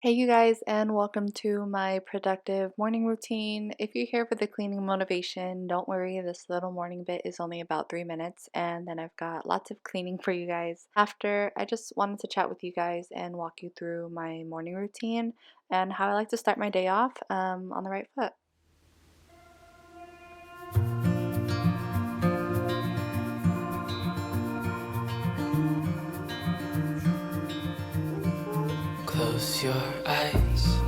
Hey you guys, and welcome to my productive morning routine. If you're here for the cleaning motivation, don't worry, this little morning bit is only about 3 minutes, and then I've got lots of cleaning for you guys. After, I just wanted to chat with you guys and walk you through my morning routine and how I like to start my day off on the right foot. Close your eyes,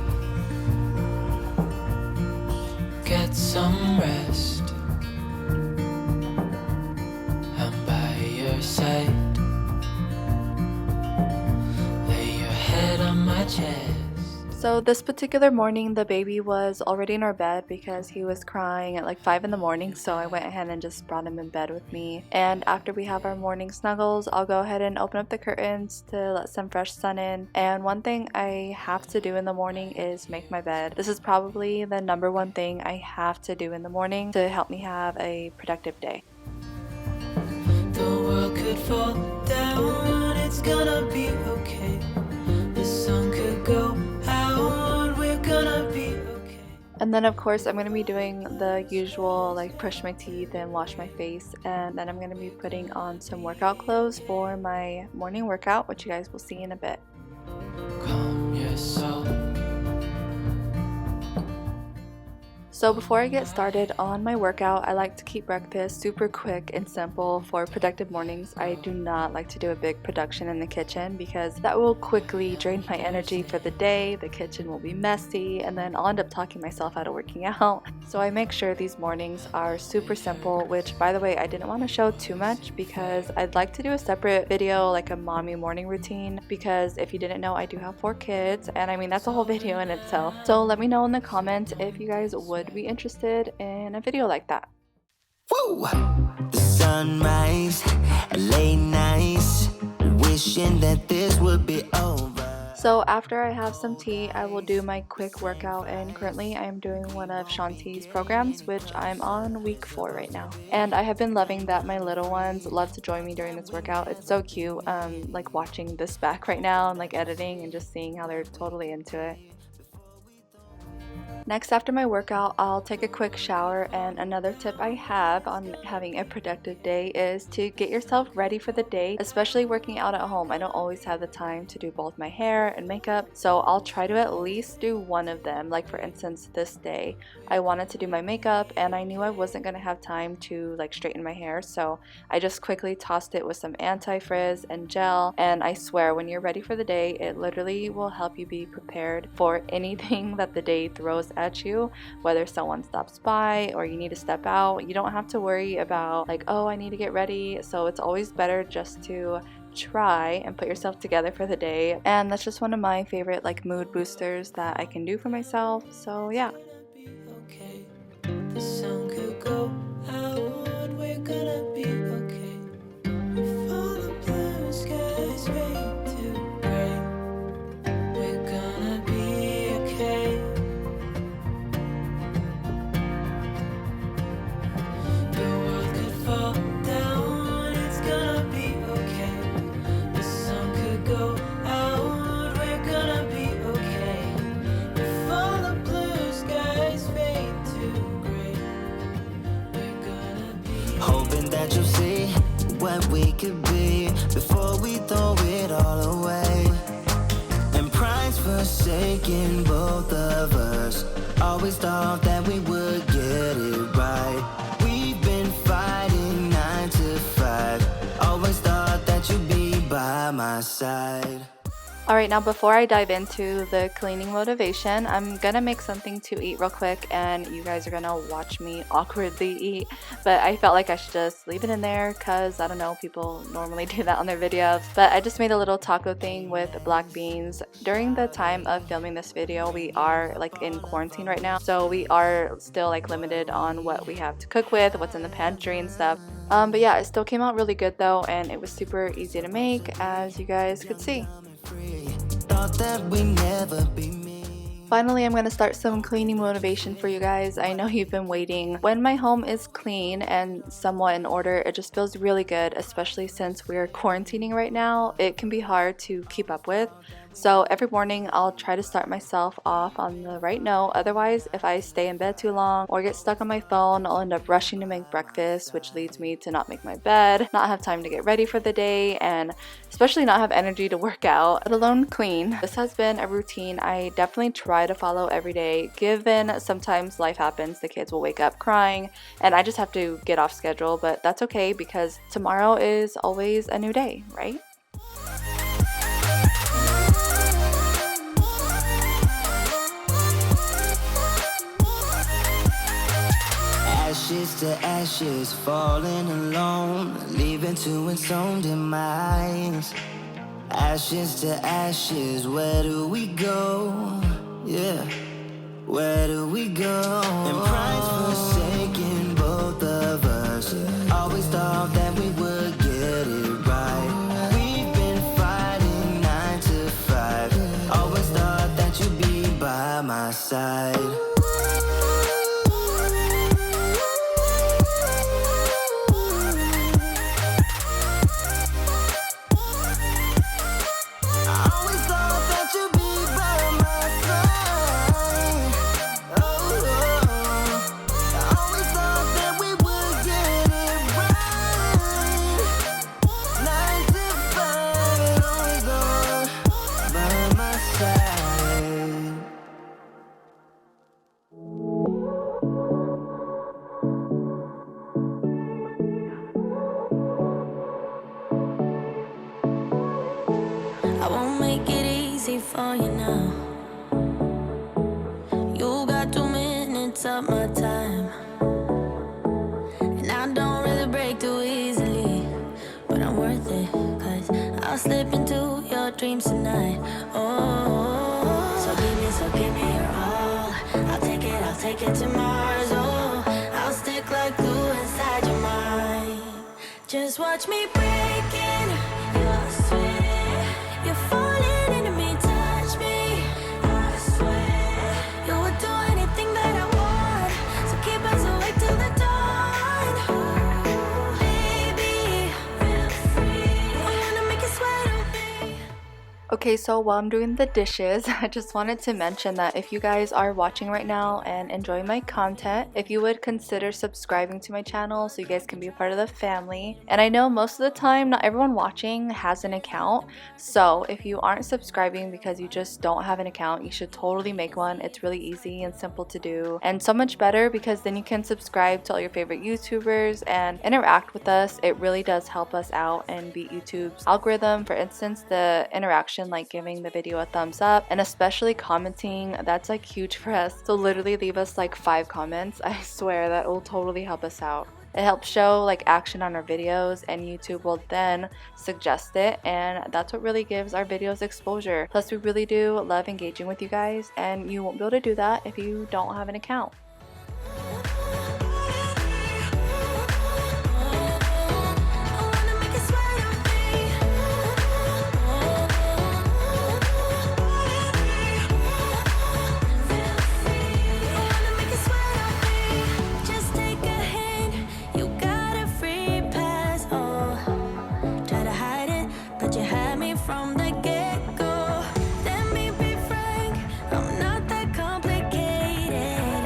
get some rest. I'm by your side, lay your head on my chest. So this particular morning, the baby was already in our bed because he was crying at like 5 in the morning. So I went ahead and just brought him in bed with me. And after we have our morning snuggles, I'll go ahead and open up the curtains to let some fresh sun in. And one thing I have to do in the morning is make my bed. This is probably the #1 thing I have to do in the morning to help me have a productive day. The world could fall down, it's gonna be okay. The sun could go out, we're gonna be okay. And then of course I'm going to be doing the usual, like brush my teeth and wash my face, and then I'm going to be putting on some workout clothes for my morning workout, which you guys will see in a bit. Calm your soul. So before I get started on my workout, I like to keep breakfast super quick and simple for productive mornings. I do not like to do a big production in the kitchen because that will quickly drain my energy for the day. The kitchen will be messy and then I'll end up talking myself out of working out. So I make sure these mornings are super simple, which by the way, I didn't want to show too much because I'd like to do a separate video, like a mommy morning routine, because if you didn't know, I do have 4 kids, and I mean that's a whole video in itself. So let me know in the comments if you guys would be interested in a video like that. Woo! The sunrise, late nights, wishing that this would be over. So after I have some tea, I will do my quick workout, and currently I am doing one of Shanti's programs, which I'm on week 4 right now. And I have been loving that my little ones love to join me during this workout. It's so cute, like watching this back right now and like editing and just seeing how they're totally into it. Next, after my workout, I'll take a quick shower, and another tip I have on having a productive day is to get yourself ready for the day, especially working out at home. I don't always have the time to do both my hair and makeup, so I'll try to at least do one of them. Like for instance, this day, I wanted to do my makeup and I knew I wasn't going to have time to like straighten my hair, so I just quickly tossed it with some anti-frizz and gel, and I swear when you're ready for the day, it literally will help you be prepared for anything that the day throws at you. Whether someone stops by or you need to step out, you don't have to worry about like, oh, I need to get ready. So it's always better just to try and put yourself together for the day, and that's just one of my favorite like mood boosters that I can do for myself. So yeah. Okay. The sun could go out, we're gonna be okay. If all the blue skies fade to gray, we're gonna be okay. The world could fall down, it's gonna be okay. The sun could go out, we're gonna be okay. If all the blue skies fade to gray, we're gonna be Hoping that you'll see what we could be before we throw it all away. And pride's forsaken both of us. Always thought that we would get it right. We've been fighting 9 to 5. Always thought that you'd be by my side. Alright, now before I dive into the cleaning motivation, I'm gonna make something to eat real quick, and you guys are gonna watch me awkwardly eat, but I felt like I should just leave it in there because I don't know, people normally do that on their videos. But I just made a little taco thing with black beans. During the time of filming this video, we are like in quarantine right now, so we are still like limited on what we have to cook with, what's in the pantry and stuff. But yeah, it still came out really good though, and it was super easy to make, as you guys could see. Thought that we never be me. Finally, I'm going to start some cleaning motivation for you guys. I know you've been waiting. When my home is clean and somewhat in order, it just feels really good, especially since we're quarantining right now. It can be hard to keep up with. So every morning I'll try to start myself off on the right note. Otherwise, if I stay in bed too long or get stuck on my phone, I'll end up rushing to make breakfast, which leads me to not make my bed, not have time to get ready for the day, and especially not have energy to work out, let alone clean. This has been a routine I definitely try to follow every day, given sometimes life happens, the kids will wake up crying, and I just have to get off schedule, but that's okay because tomorrow is always a new day, right? Ashes to ashes, falling alone, leaving to its own demise. Ashes to ashes, where do we go? Yeah, where do we go? And pride's forsaken both of us. Always thought that we would get it right. We've been fighting 9 to 5. Always thought that you'd be by my side. I won't make it easy for you now. You got 2 minutes of my time, and I don't really break too easily, but I'm worth it, 'cause I'll slip into your dreams tonight. Oh, so give me your all. I'll take it to Mars. Oh, I'll stick like glue inside your mind. Just watch me breaking your sweat. You're falling into me, touch me. I swear you would do anything that I want. So keep us awake till the dawn. Baby, feel free. I wanna make you sweat on me. Okay, so while I'm doing the dishes, I just wanted to mention that if you guys are watching right now and enjoying my content, if you would consider subscribing to my channel so you guys can be a part of the family. And I know most of the time not everyone watching has an account, so if you aren't subscribing because you just don't have an account, you should totally make one. It's really easy and simple to do, and so much better because then you can subscribe to all your favorite YouTubers and interact with us. It really does help us out and beat YouTube's algorithm. For instance, the interaction like giving the video a thumbs up and especially commenting, that's like huge for us. So literally leave us like 5 comments. I swear that will totally help us out. It helps show like action on our videos, and YouTube will then suggest it, and that's what really gives our videos exposure. Plus we really do love engaging with you guys, and you won't be able to do that if you don't have an account. From the get-go, let me be frank, I'm not that complicated.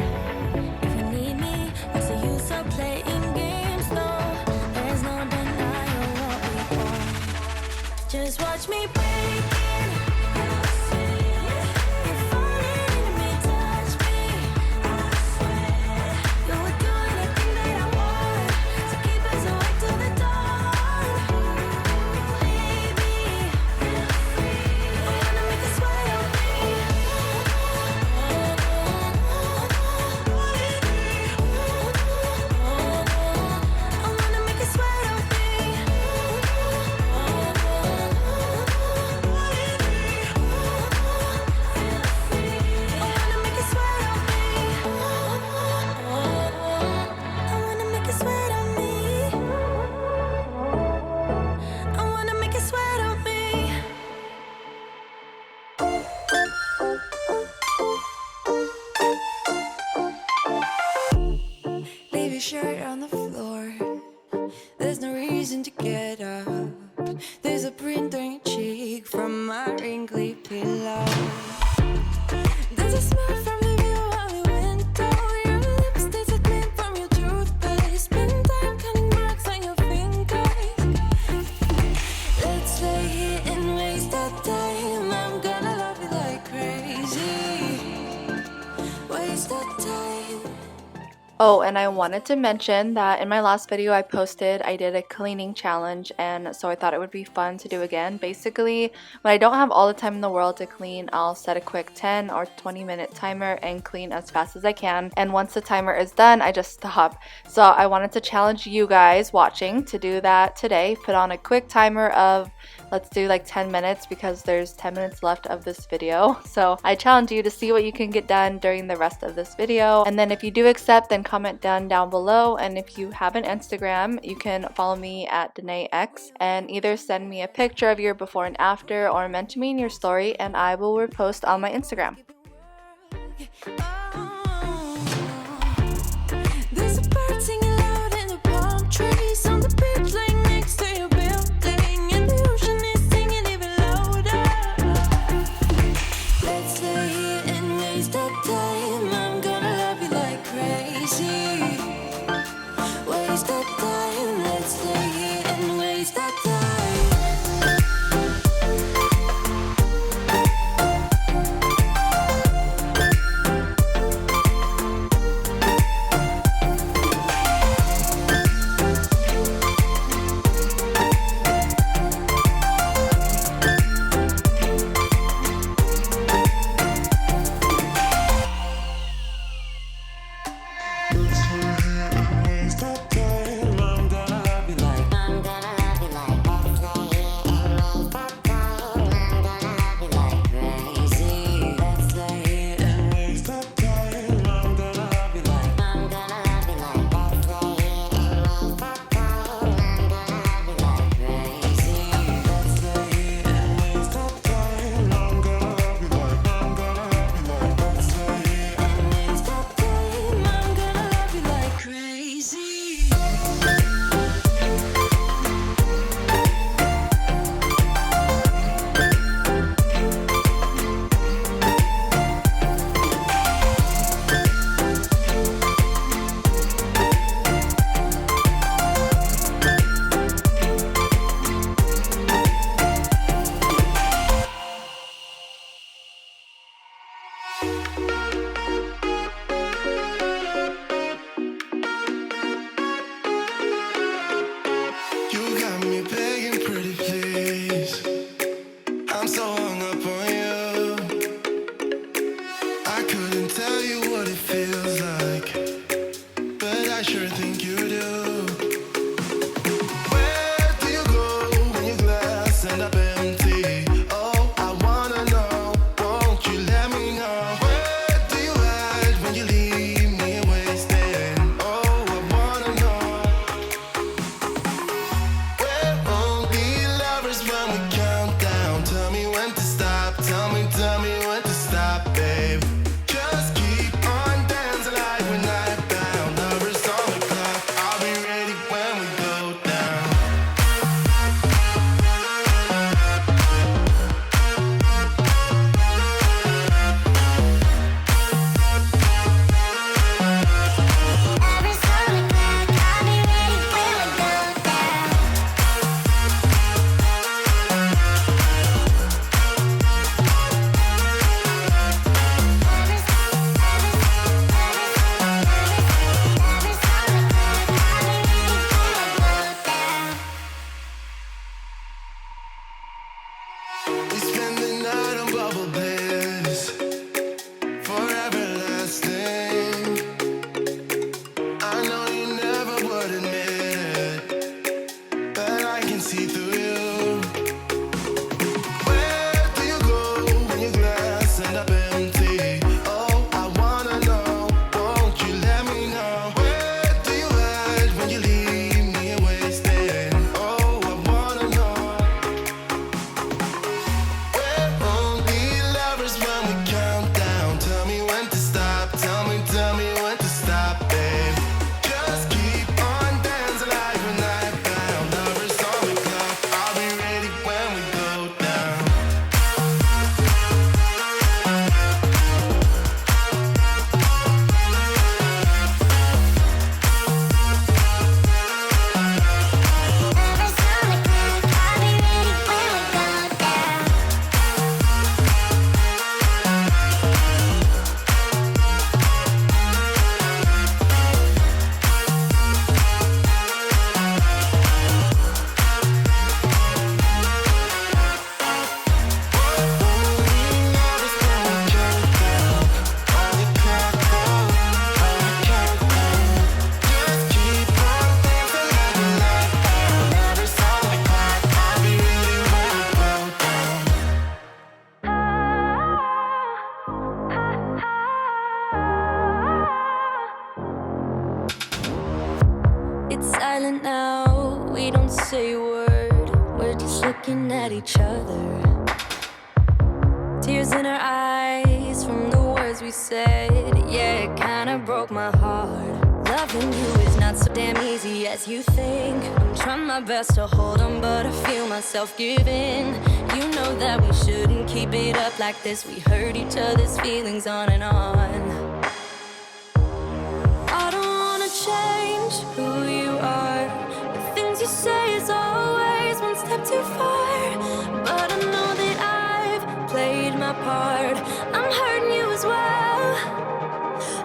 waste of time. Oh, and I wanted to mention that in my last video I posted, I did a cleaning challenge, and so I thought it would be fun to do again. Basically, when I don't have all the time in the world to clean, I'll set a quick 10 or 20-minute timer and clean as fast as I can. And once the timer is done, I just stop. So I wanted to challenge you guys watching to do that today. Put on a quick timer of, let's do like 10 minutes because there's 10 minutes left of this video. So I challenge you to see what you can get done during the rest of this video. And then if you do accept, then comment down below. And if you have an Instagram, you can follow me at Denaex and either send me a picture of your before and after or mention me in your story and I will repost on my Instagram. There's a bird singing loud in the palm trees on the beach laying next to your building, and the ocean is singing even louder. Let's lay here and waste our time. I'm gonna love you like crazy. Waste our time. Let's lay here and waste our time. Tell me when to stop, babe. Just keep on. silent now, we don't say a word. We're just looking at each other. Tears in our eyes from the words we said. Yeah, it kinda broke my heart. Loving you is not so damn easy as you think. I'm trying my best to hold on, but I feel myself giving. You know that we shouldn't keep it up like this. We hurt each other's feelings on and on. I don't wanna change who you are. The things you say is always one step too far. But I know that I've played my part. I'm hurting you as well.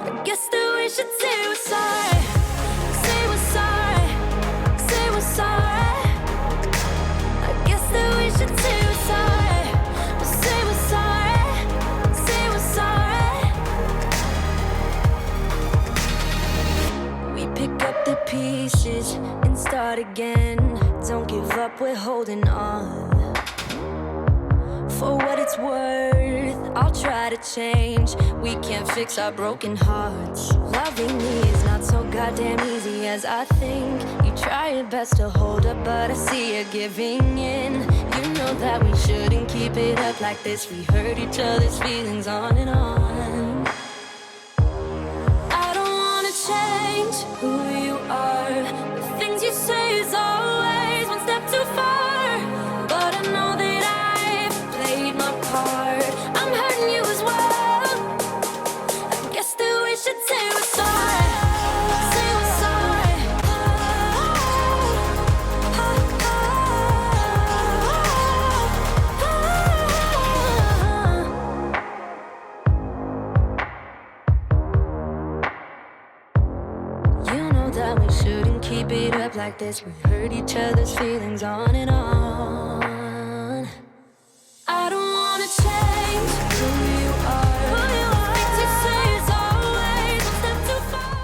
I guess that we should say we're sorry. Say we're sorry. Say we're sorry. I guess that we should say we're sorry. We'll say we're sorry. Say we're sorry. We pick up the pieces and start again. Don't give up, we're holding on. For what it's worth, I'll try to change. We can't fix our broken hearts. Loving me is not so goddamn easy as I think. You try your best to hold up, but I see you giving in. You know that we shouldn't keep it up like this. We hurt each other's feelings on and on. I don't wanna change who you are. The things you say is always one step too far. But I know that I've played my part. I'm hurting you as well. I guess that we should say we're sorry. Say we're sorry. You know that we shouldn't keep it up like this. We hurt each other's feelings on and on. I don't wanna change who you are. Things you say is always one step too far.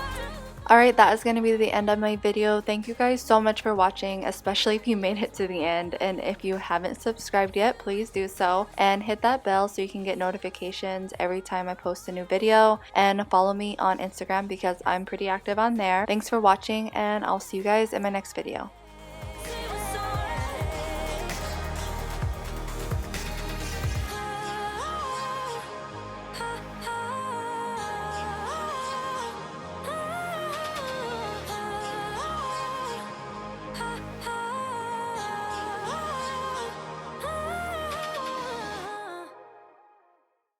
Alright, that is going to be the end of my video. Thank you guys so much for watching, especially if you made it to the end. And if you haven't subscribed yet, please do so. And hit that bell so you can get notifications every time I post a new video. And follow me on Instagram because I'm pretty active on there. Thanks for watching, and I'll see you guys in my next video.